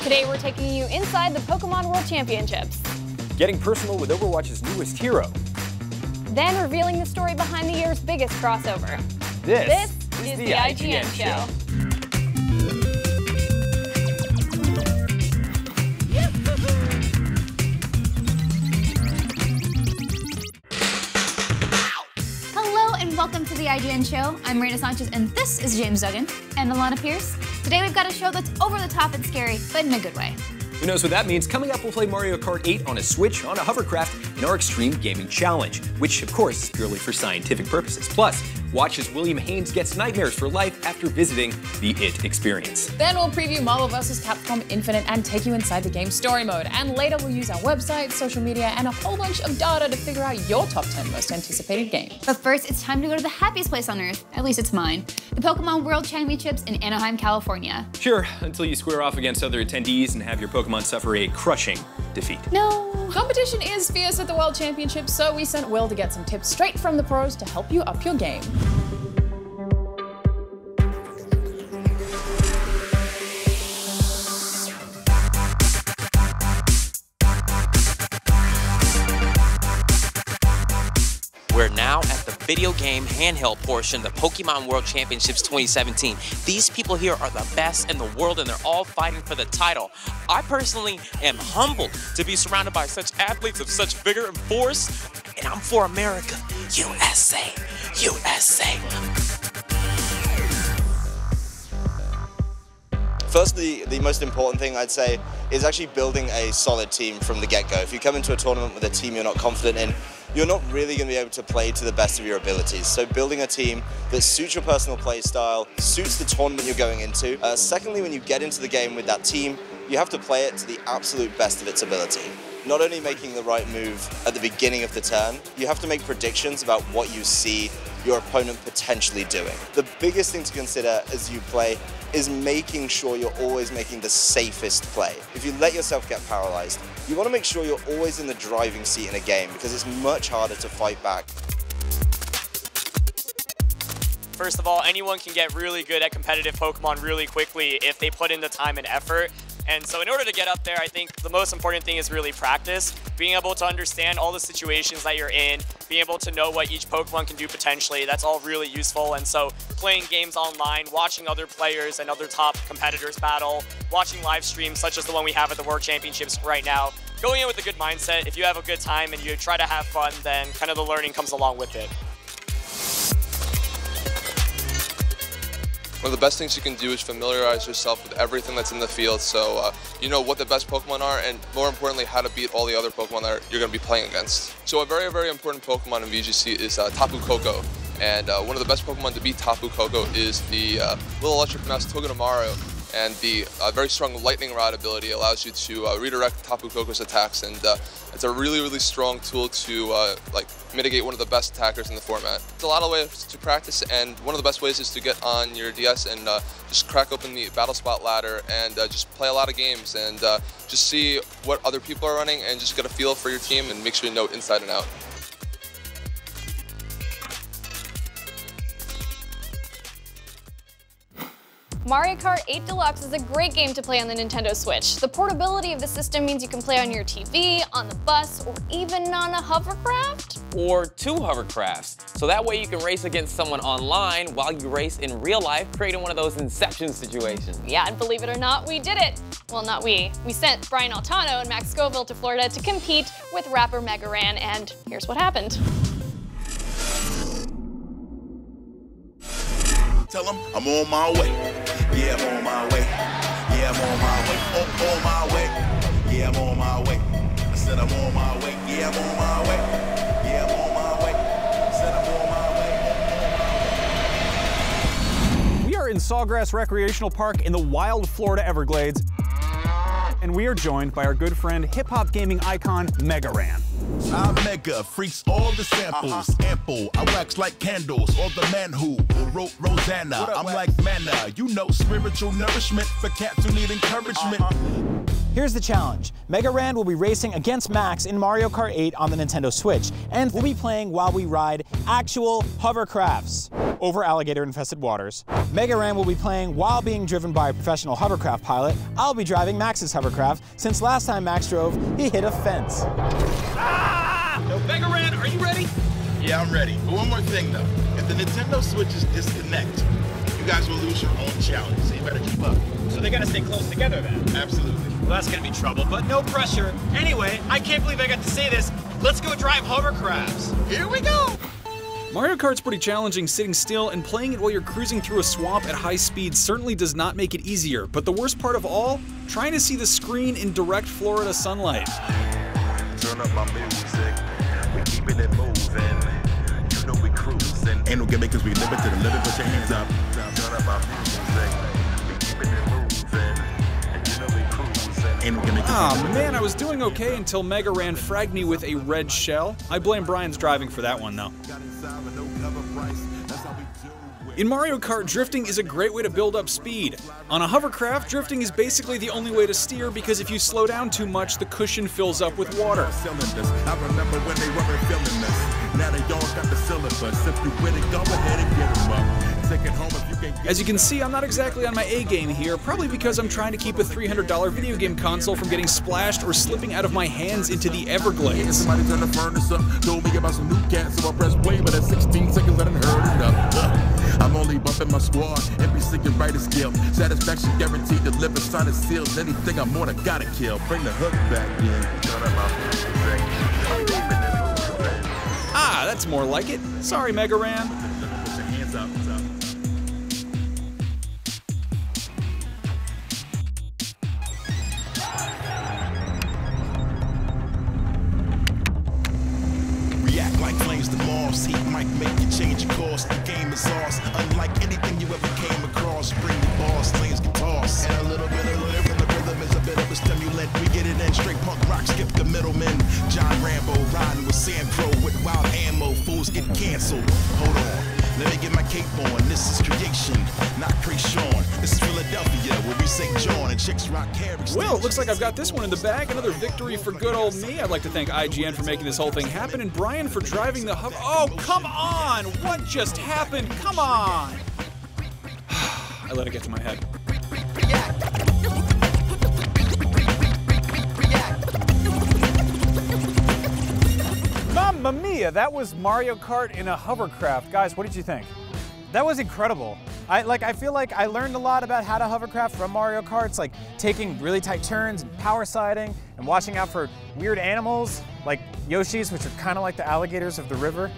Today we're taking you inside the Pokemon World Championships. Getting personal with Overwatch's newest hero. Then revealing the story behind the year's biggest crossover. This is the IGN Show. Hello and welcome to the IGN Show. I'm Marina Sanchez and this is James Duggan and Alana Pierce. Today we've got a show that's over the top and scary, but in a good way. Who knows what that means? Coming up, we'll play Mario Kart 8 on a Switch, on a hovercraft, in our Extreme Gaming Challenge, which, of course, is purely for scientific purposes. Plus, watch as William Haynes gets nightmares for life after visiting the IT experience. Then we'll preview Marvel vs. Capcom Infinite and take you inside the game story mode. And later we'll use our website, social media, and a whole bunch of data to figure out your top 10 most anticipated games. But first, it's time to go to the happiest place on Earth, at least it's mine, the Pokemon World Championships in Anaheim, California. Sure, until you square off against other attendees and have your Pokemon suffer a crushing defeat. No. Competition is fierce at the World Championships, so we sent Will to get some tips straight from the pros to help you up your game. We're now at the video game handheld portion of the Pokemon World Championships 2017. These people here are the best in the world and they're all fighting for the title. I personally am humbled to be surrounded by such athletes of such vigor and force, and I'm for America. USA, USA. Firstly, the most important thing I'd say is actually building a solid team from the get-go. If you come into a tournament with a team you're not confident in, you're not really going to be able to play to the best of your abilities. So building a team that suits your personal play style, suits the tournament you're going into. Secondly, when you get into the game with that team, you have to play it to the absolute best of its ability. Not only making the right move at the beginning of the turn, you have to make predictions about what you see your opponent potentially doing. The biggest thing to consider as you play is making sure you're always making the safest play. If you let yourself get paralyzed, you want to make sure you're always in the driving seat in a game because it's much harder to fight back. First of all, anyone can get really good at competitive Pokemon really quickly if they put in the time and effort. And so in order to get up there, I think the most important thing is really practice. Being able to understand all the situations that you're in, being able to know what each Pokemon can do potentially, that's all really useful. And so playing games online, watching other players and other top competitors battle, watching live streams such as the one we have at the World Championships right now, going in with a good mindset. If you have a good time and you try to have fun, then kind of the learning comes along with it. One of the best things you can do is familiarize yourself with everything that's in the field, so you know what the best Pokemon are, and more importantly, how to beat all the other Pokemon that you're going to be playing against. So a very, very important Pokemon in VGC is Tapu Koko, and one of the best Pokemon to beat Tapu Koko is the little electric mouse Togedemaru, and the very strong Lightning Rod ability allows you to redirect Tapu Koko's attacks, and it's a really, really strong tool to like mitigate one of the best attackers in the format. There's a lot of ways to practice, and one of the best ways is to get on your DS and just crack open the Battle Spot ladder and just play a lot of games and just see what other people are running and just get a feel for your team and make sure you know it inside and out. Mario Kart 8 Deluxe is a great game to play on the Nintendo Switch. The portability of the system means you can play on your TV, on the bus, or even on a hovercraft. Or two hovercrafts. So that way you can race against someone online while you race in real life, creating one of those Inception situations. Yeah, and believe it or not, we did it. Well, not we. We sent Brian Altano and Max Scoville to Florida to compete with rapper Mega Ran, and here's what happened. Tell them I'm on my way. Yeah, I'm on my way. Yeah, I'm on my way. Oh, on my way. Yeah, I'm on my way. I said I'm on my way. Yeah, I'm on my way. Yeah, I'm on my way. I said I'm on my way. We are in Sawgrass Recreational Park in the wild Florida Everglades, and we are joined by our good friend, hip-hop gaming icon, Mega Ran. I'm Mega, freaks all the samples, ample, I wax like candles, all the man who wrote Rosanna, I'm like manna, you know spiritual nourishment for cats who need encouragement. Here's the challenge. Mega Ran will be racing against Max in Mario Kart 8 on the Nintendo Switch, and we'll be playing while we ride actual hovercrafts. over alligator-infested waters. Mega Ran will be playing while being driven by a professional hovercraft pilot. I'll be driving Max's hovercraft, since last time Max drove, he hit a fence. Ah! Mega Ran, are you ready? Yeah, I'm ready. But one more thing, though. If the Nintendo Switches disconnect, you guys will lose your own challenge, so you better keep up. So they gotta stay close together then? Absolutely. Well, that's gonna be trouble, but no pressure. Anyway, I can't believe I got to say this. Let's go drive hovercrafts. Here we go! Mario Kart's pretty challenging sitting still, and playing it while you're cruising through a swamp at high speed certainly does not make it easier. But the worst part of all, trying to see the screen in direct Florida sunlight. Turn up my music, we keeping it moving. You know we cruising. Ain't no gimmick cause we live it to the limit, put your hands up. Turn up my music, we keeping it moving. And you know we cruising. Ain't no gimmick. Ah man, I was doing okay until Mega Ran fragged me with a red shell. I blame Brian's driving for that one though. In Mario Kart, drifting is a great way to build up speed. On a hovercraft, drifting is basically the only way to steer because if you slow down too much, the cushion fills up with water. I remember when they weren't filming this. Now they all got the syllabus. If you win it, go ahead and get them up. Take it home if you can get. As you can see, I'm not exactly on my A game here, probably because I'm trying to keep a $300 video game console from getting splashed or slipping out of my hands into the Everglades. Somebody turned the furnace up, told me about some new cats, so I pressed play, but at 16 seconds I done heard enough. I'm only bumping my squad, NPC and writer skill. Satisfaction guaranteed, deliver sign and seals. Anything I'm more than gotta kill. Bring the hook back in. Ah, that's more like it. Sorry, Mega Ran. Put your hands up. React like flames, the moss. Heat might make you change your course. The game is ours. Unlike anything you ever came across. Bring the boss, lanes get tossed. And a little bit of rhythm. The rhythm is a bit of a stimulant. We get it in straight punk rock, skip the middleman. John Rambo riding with Sam Crow with wild ammo. Fools get canceled. Hold on. Let me get my cape on. This is creation, not Cray-Sean. This is Philadelphia, where we St. John and chicks rock hair. Well, it looks like I've got this one in the bag. Another victory for good old me. I'd like to thank IGN for making this whole thing happen, and Brian for driving the hover. Oh, come on! What just happened? Come on! I let it get to my head. Mamma mia, that was Mario Kart in a hovercraft. Guys, what did you think? That was incredible. I feel like I learned a lot about how to hovercraft from Mario Kart. It's like taking really tight turns and power sliding and watching out for weird animals like Yoshis, which are kind of like the alligators of the river.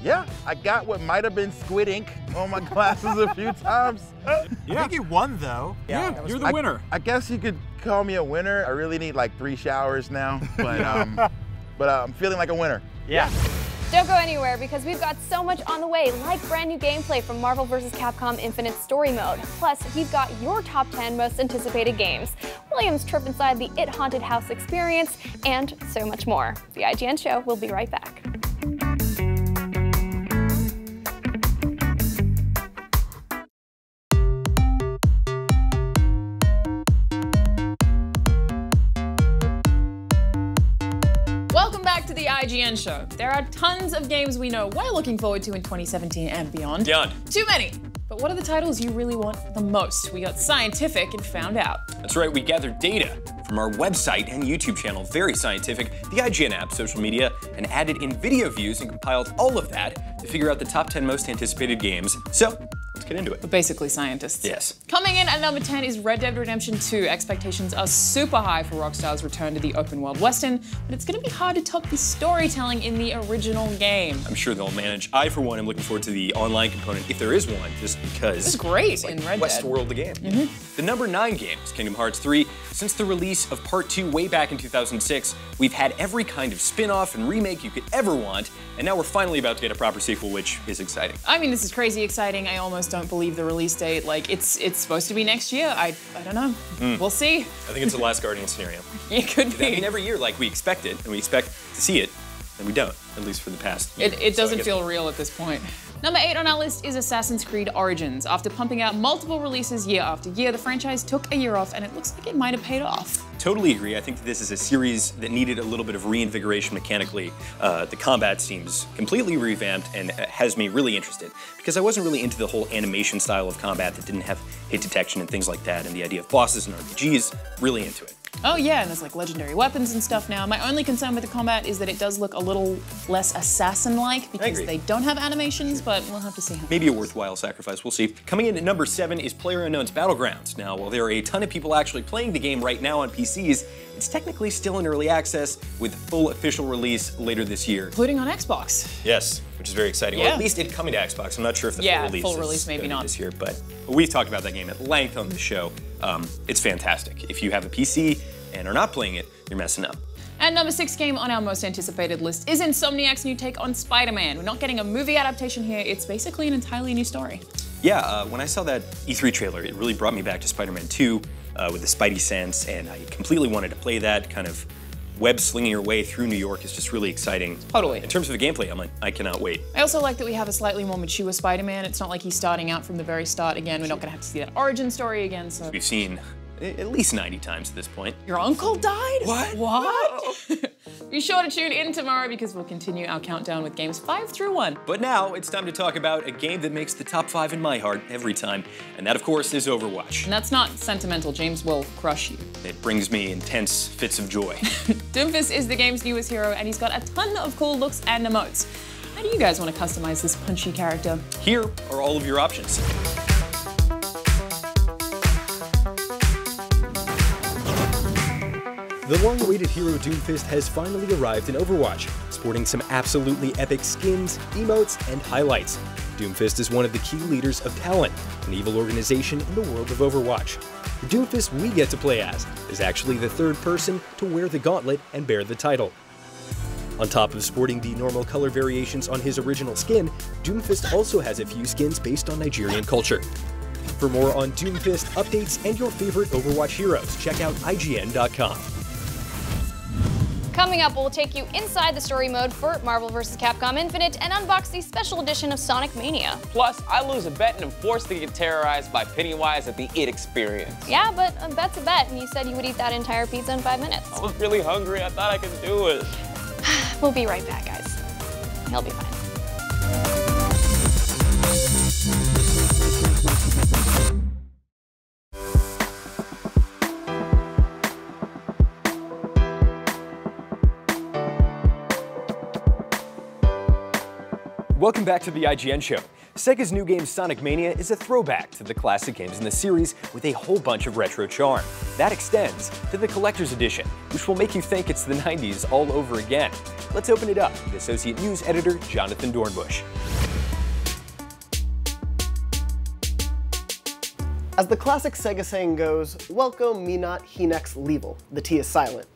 Yeah, I got what might have been squid ink on my glasses a few times. I think you won though. Yeah, you're the winner. I guess you could call me a winner. I really need like 3 showers now, but I'm feeling like a winner. Yeah. Don't go anywhere because we've got so much on the way, like brand new gameplay from Marvel vs. Capcom Infinite Story Mode. Plus, we've got your top 10 most anticipated games, William's trip inside the It Haunted House experience, and so much more. The IGN Show will be right back. Welcome back to the IGN Show. There are tons of games we know we're looking forward to in 2017 and beyond. Too many. But what are the titles you really want the most? We got scientific and found out. That's right, we gathered data from our website and YouTube channel, very scientific, the IGN app, social media, and added in video views and compiled all of that to figure out the top 10 most anticipated games. So, let's get into it. But basically scientists. Yes. Coming in at number 10 is Red Dead Redemption 2. Expectations are super high for Rockstar's return to the open world western, but it's gonna be hard to top the storytelling in the original game. I'm sure they'll manage. I, for one, am looking forward to the online component, if there is one, just because It's great in Red Dead. Westworld the game. The number 9 game is Kingdom Hearts 3. Since the release of Part 2 way back in 2006, we've had every kind of spin-off and remake you could ever want, and now we're finally about to get a proper sequel, which is exciting. I mean, this is crazy exciting. I almost don't believe the release date. Like, it's supposed to be next year. I don't know. We'll see. I think it's the Last Guardian scenario. It could be. I mean, every year, like, we expect it, and we expect to see it, and we don't, at least for the past year. It doesn't feel real at this point. Number 8 on our list is Assassin's Creed Origins. After pumping out multiple releases year after year, the franchise took a year off, and it looks like it might have paid off. Totally agree. I think this is a series that needed a little bit of reinvigoration mechanically. The combat seems completely revamped and has me really interested because I wasn't really into the whole animation style of combat that didn't have hit detection and things like that, and the idea of bosses and RPGs, really into it. Oh yeah, and there's like legendary weapons and stuff now. My only concern with the combat is that it does look a little less assassin-like because they don't have animations, but we'll have to see how. Maybe a worthwhile sacrifice, we'll see. Coming in at number 7 is PlayerUnknown's Battlegrounds. Now, while there are a ton of people actually playing the game right now on PCs, it's technically still in early access with full official release later this year. Including on Xbox. Yes, which is very exciting. Or at least it coming to Xbox. I'm not sure if the full release maybe not this year, but we've talked about that game at length on the show. It's fantastic. If you have a PC and are not playing it, you're messing up. And number 6 game on our most anticipated list is Insomniac's new take on Spider-Man. We're not getting a movie adaptation here, it's basically an entirely new story. Yeah, when I saw that E3 trailer, it really brought me back to Spider-Man 2 with the Spidey sense, and I completely wanted to play that. Kind of web-slinging your way through New York is just really exciting. Totally. In terms of the gameplay, I cannot wait. I also like that we have a slightly more mature Spider-Man. It's not like he's starting out from the very start again. We're not gonna have to see that origin story again, so. We've seen at least 90 times at this point. Your uncle died? What? What? No. Be sure to tune in tomorrow because we'll continue our countdown with games 5 through 1. But now it's time to talk about a game that makes the top 5 in my heart every time, and that of course is Overwatch. And that's not sentimental, James will crush you. It brings me intense fits of joy. Doomfist is the game's newest hero and he's got a ton of cool looks and emotes. How do you guys want to customize this punchy character? Here are all of your options. The long-awaited hero Doomfist has finally arrived in Overwatch, sporting some absolutely epic skins, emotes, and highlights. Doomfist is one of the key leaders of Talent, an evil organization in the world of Overwatch. The Doomfist we get to play as is actually the third person to wear the gauntlet and bear the title. On top of sporting the normal color variations on his original skin, Doomfist also has a few skins based on Nigerian culture. For more on Doomfist updates and your favorite Overwatch heroes, check out IGN.com. Coming up, we'll take you inside the story mode for Marvel vs. Capcom Infinite and unbox the special edition of Sonic Mania. Plus, I lose a bet and am forced to get terrorized by Pennywise at the IT Experience. Yeah, but a bet's a bet, and you said you would eat that entire pizza in 5 minutes. I was really hungry. I thought I could do it. We'll be right back, guys. He'll be fine. Welcome back to the IGN Show. Sega's new game Sonic Mania is a throwback to the classic games in the series with a whole bunch of retro charm. That extends to the Collector's Edition, which will make you think it's the 90s all over again. Let's open it up with Associate News Editor Jonathan Dornbush. As the classic Sega saying goes, welcome me not, he next level. The T is silent.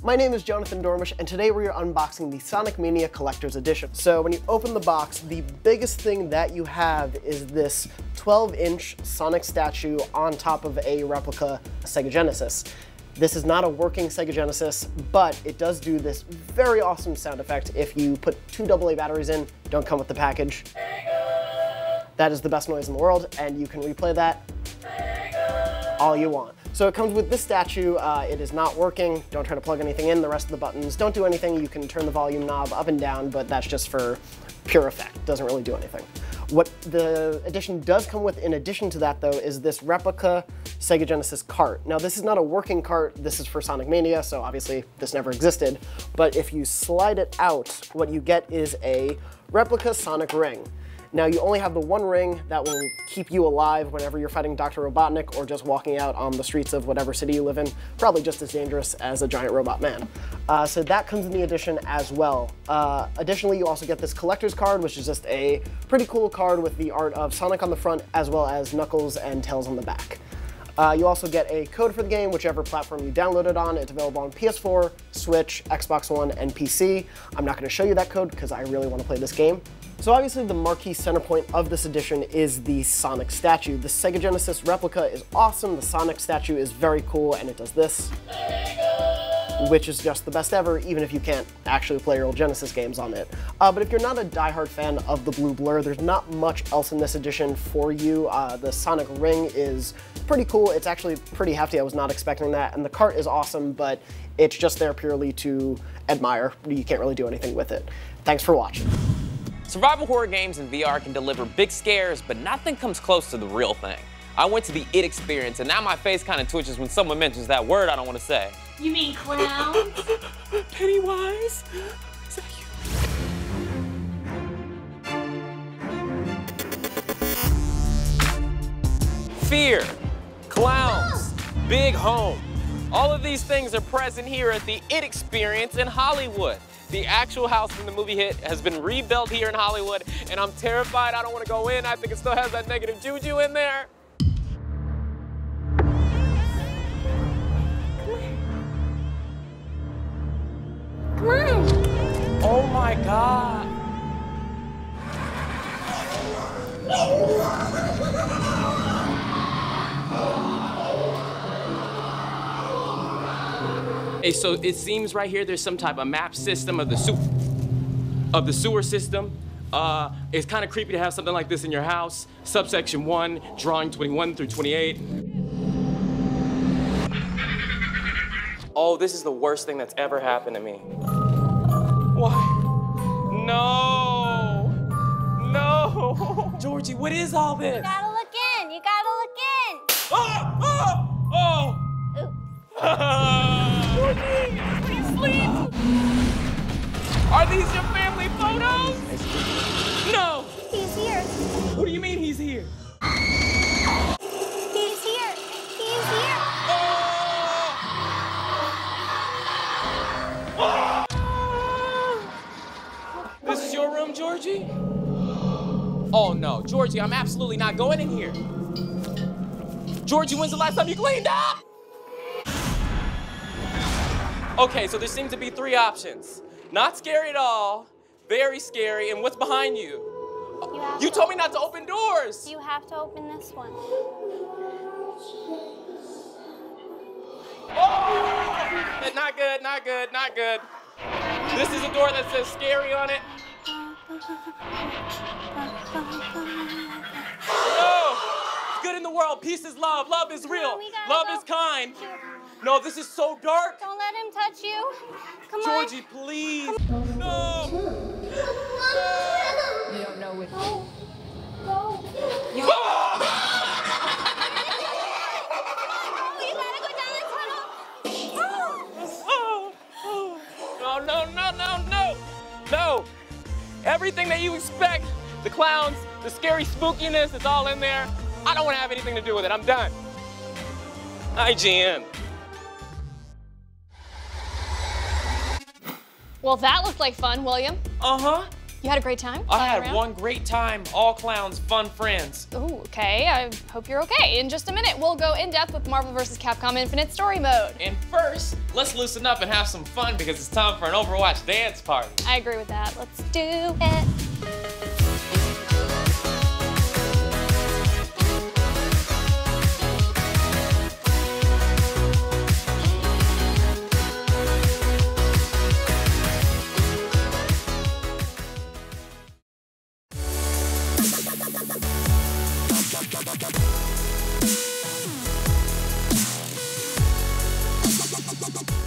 My name is Jonathan Dormish, and today we are unboxing the Sonic Mania Collector's Edition. So when you open the box, the biggest thing that you have is this 12-inch Sonic statue on top of a replica Sega Genesis. This is not a working Sega Genesis, but it does do this very awesome sound effect. If you put 2 AA batteries in, don't come with the package. That is the best noise in the world, and you can replay that all you want. So it comes with this statue. It is not working. Don't try to plug anything in. The rest of the buttons don't do anything. You can turn the volume knob up and down, but that's just for pure effect. Doesn't really do anything. What the edition does come with in addition to that, though, is this replica Sega Genesis Kart. Now, this is not a working cart. This is for Sonic Mania, so obviously this never existed. But if you slide it out, what you get is a replica Sonic Ring. Now, you only have the one ring that will keep you alive whenever you're fighting Dr. Robotnik or just walking out on the streets of whatever city you live in. Probably just as dangerous as a giant robot man. So that comes in the edition as well. Additionally, you also get this collector's card, which is just a pretty cool card with the art of Sonic on the front, as well as Knuckles and Tails on the back. You also get a code for the game, whichever platform you download it on. It's available on PS4, Switch, Xbox One, and PC. I'm not going to show you that code because I really want to play this game. So obviously the marquee center point of this edition is the Sonic statue. The Sega Genesis replica is awesome, the Sonic statue is very cool, and it does this, which is just the best ever, even if you can't actually play your old Genesis games on it. But if you're not a diehard fan of the blue blur, there's not much else in this edition for you. The Sonic ring is pretty cool. It's actually pretty hefty. I was not expecting that. And the cart is awesome, but it's just there purely to admire. You can't really do anything with it. Thanks for watching. Survival horror games in VR can deliver big scares, but nothing comes close to the real thing. I went to the IT experience, and now my face kind of twitches when someone mentions that word I don't want to say. You mean clowns? Pennywise? Is that you? Fear, clowns, big home. All of these things are present here at the IT experience in Hollywood. The actual house from the movie hit has been rebuilt here in Hollywood, and I'm terrified. I don't want to go in. I think it still has that negative juju in there. Come on. Oh my God. Hey, so it seems right here there's some type of map system of the sewer system. It's kind of creepy to have something like this in your house. Subsection 1, drawing 21 through 28. Oh, this is the worst thing that's ever happened to me. Why? No! No! Georgie, what is all this? You gotta look in. You gotta look in. Oh! Oh! Oh! Georgie, please sleep. Are these your family photos? No. He's here. What do you mean he's here? He's here. He's here. This is your room, Georgie? Oh no, Georgie, I'm absolutely not going in here. Georgie, when's the last time you cleaned up? Okay, so there seems to be 3 options. Not scary at all, very scary, and what's behind you? You told me not to open doors. You have to open this one. Oh! Not good, not good, not good. This is a door that says scary on it. No! Good in the world, peace is love, love is real, love is kind. No, this is so dark. Don't let him touch you. Come on. Georgie, please. No. You don't know which. Go. You... You gotta go down the tunnel. No, no, no, no, no. No. Everything that you expect, the clowns, the scary spookiness, it's all in there. I don't want to have anything to do with it. I'm done. IGN. Well, that looked like fun, William. Uh-huh. You had a great time? I had one great time. All clowns, fun friends. Ooh, okay. I hope you're okay. In just a minute, we'll go in depth with Marvel vs. Capcom Infinite Story Mode. And first, let's loosen up and have some fun because it's time for an Overwatch dance party. I agree with that. Let's do it.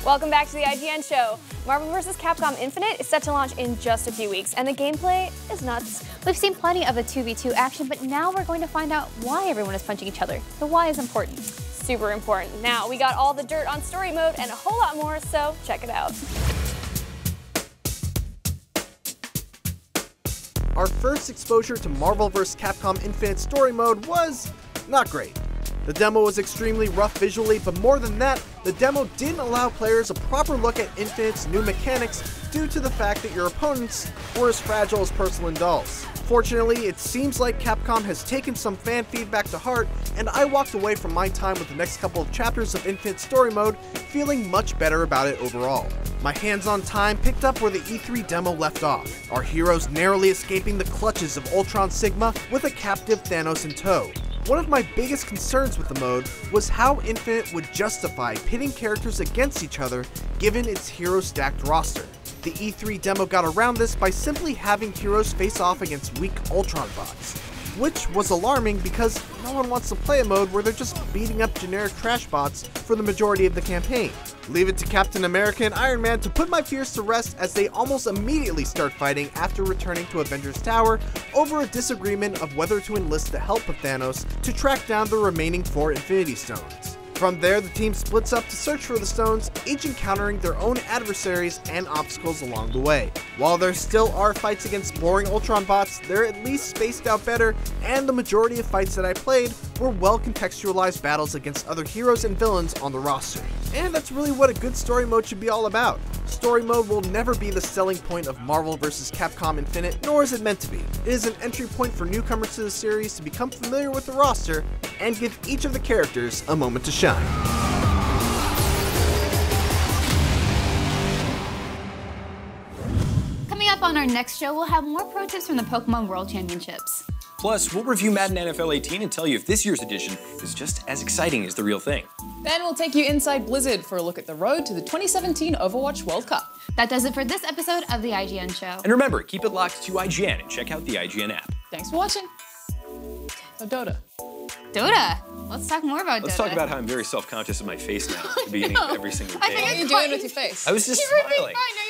Welcome back to the IGN Show. Marvel vs. Capcom Infinite is set to launch in just a few weeks, and the gameplay is nuts. We've seen plenty of the 2v2 action, but now we're going to find out why everyone is punching each other. The why is important. Super important. Now, we got all the dirt on story mode and a whole lot more, so check it out. Our first exposure to Marvel vs. Capcom Infinite Story Mode was not great. The demo was extremely rough visually, but more than that, the demo didn't allow players a proper look at Infinite's new mechanics due to the fact that your opponents were as fragile as porcelain dolls. Fortunately, it seems like Capcom has taken some fan feedback to heart, and I walked away from my time with the next couple of chapters of Infinite Story Mode feeling much better about it overall. My hands-on time picked up where the E3 demo left off, our heroes narrowly escaping the clutches of Ultron Sigma with a captive Thanos in tow. One of my biggest concerns with the mode was how Infinite would justify pitting characters against each other given its hero-stacked roster. The E3 demo got around this by simply having heroes face off against weak Ultron bots. which was alarming because no one wants to play a mode where they're just beating up generic trash bots for the majority of the campaign. Leave it to Captain America and Iron Man to put my fears to rest as they almost immediately start fighting after returning to Avengers Tower over a disagreement of whether to enlist the help of Thanos to track down the remaining 4 Infinity Stones. From there, the team splits up to search for the stones, each encountering their own adversaries and obstacles along the way. While there still are fights against boring Ultron bots, they're at least spaced out better, and the majority of fights that I played were well contextualized battles against other heroes and villains on the roster. And that's really what a good story mode should be all about. Story mode will never be the selling point of Marvel vs. Capcom Infinite, nor is it meant to be. It is an entry point for newcomers to the series to become familiar with the roster and give each of the characters a moment to shine. Coming up on our next show, we'll have more pro tips from the Pokemon World Championships. Plus, we'll review Madden NFL 18 and tell you if this year's edition is just as exciting as the real thing. Then we'll take you inside Blizzard for a look at the road to the 2017 Overwatch World Cup. That does it for this episode of the IGN Show. And remember, keep it locked to IGN and check out the IGN app. Thanks for watching. So Dota. Dota? Let's talk more about Dota. Let's talk about how I'm very self-conscious of my face now at the beginning of every single game. I think what are you doing with your face? I was just you were being smiling. fine.